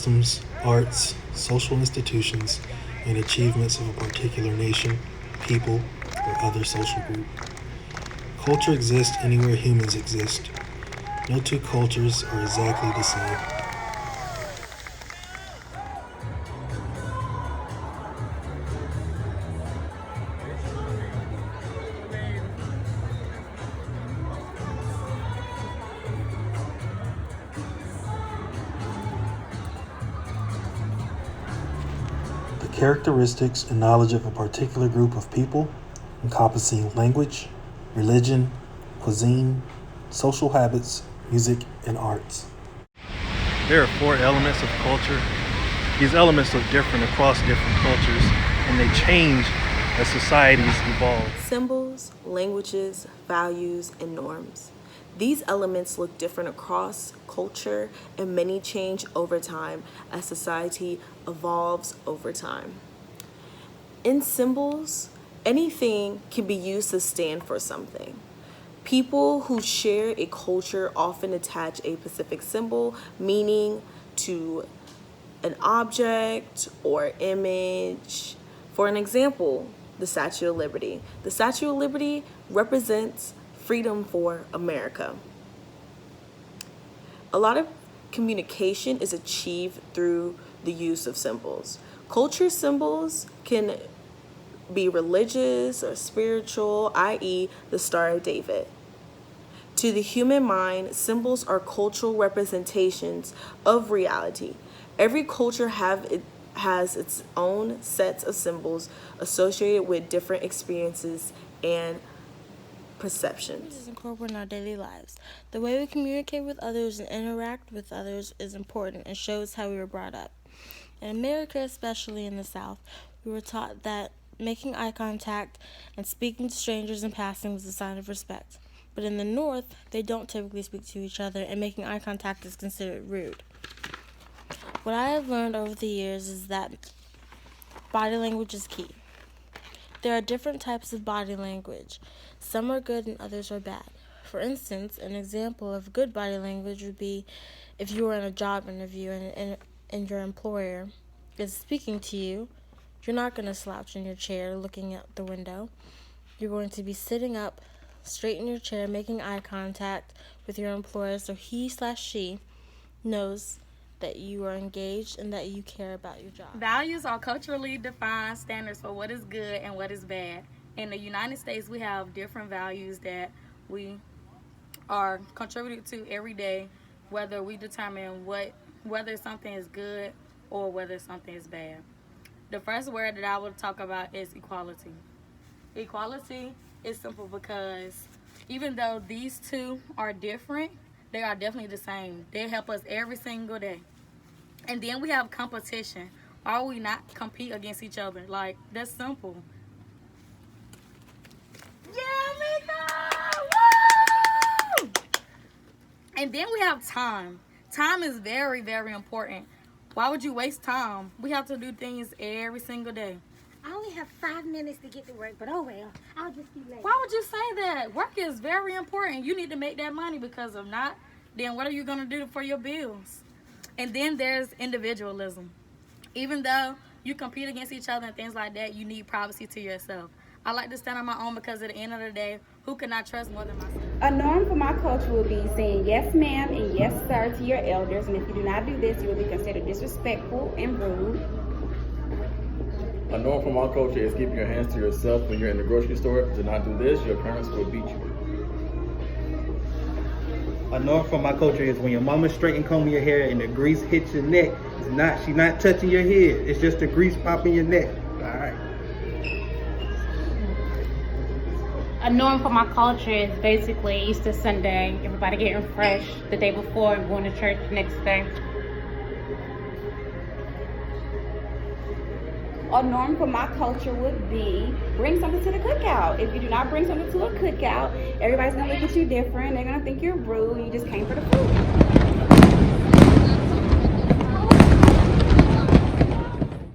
customs, arts, social institutions, and achievements of a particular nation, people, or other social group. Culture exists anywhere humans exist. No two cultures are exactly the same. The characteristics and knowledge of a particular group of people, encompassing language, religion, cuisine, social habits, music, and arts. There are 4 elements of culture. These elements look different across different cultures, and they change as societies evolve. Symbols, languages, values, and norms. These elements look different across culture, and many change over time as society evolves over time. In symbols, anything can be used to stand for something. People who share a culture often attach a specific symbol, meaning to an object or image. For an example, the Statue of Liberty. The Statue of Liberty represents freedom for America. A lot of communication is achieved through the use of symbols. Culture symbols can be religious or spiritual, i.e., the Star of David. To the human mind, symbols are cultural representations of reality. Every culture has its own sets of symbols associated with different experiences and perceptions. Is incorporated in our daily lives. The way we communicate with others and interact with others is important and shows how we were brought up. In America, especially in the South, we were taught that making eye contact and speaking to strangers in passing was a sign of respect. But in the North, they don't typically speak to each other, and making eye contact is considered rude. What I have learned over the years is that body language is key. There are different types of body language. Some are good and others are bad. For instance, an example of good body language would be if you were in a job interview and your employer is speaking to you, you're not going to slouch in your chair looking out the window. You're going to be sitting up straight in your chair, making eye contact with your employer so he/she knows that you are engaged and that you care about your job. Values are culturally defined standards for what is good and what is bad. In the United States, we have different values that we are contributed to every day, whether we determine whether something is good or whether something is bad. The first word that I will talk about is equality. Equality is simple because even though these two are different, they are definitely the same. They help us every single day. And then we have competition. Why would we not compete against each other? Like, that's simple. Yeah, Mika! Woo! And then we have time. Time is very, very important. Why would you waste time? We have to do things every single day. I only have 5 minutes to get to work, but oh well, I'll just be late. Why would you say that? Work is very important. You need to make that money because if not, then what are you going to do for your bills? And then there's individualism. Even though you compete against each other and things like that, you need privacy to yourself. I like to stand on my own because at the end of the day, who can I trust more than myself? A norm for my culture will be saying yes ma'am and yes sir to your elders, and if you do not do this, you will be considered disrespectful and rude. A norm for my culture is keeping your hands to yourself when you're in the grocery store. Do not do this, your parents will beat you. A norm for my culture is when your mama straighten comb your hair and the grease hits your neck. She's not touching your head. It's just the grease popping your neck. All right. A norm for my culture is basically Easter Sunday, everybody getting fresh the day before and going to church the next day. A norm for my culture would be bring something to the cookout. If you do not bring something to a cookout, everybody's gonna look at you different. They're gonna think you're rude. You just came for the food.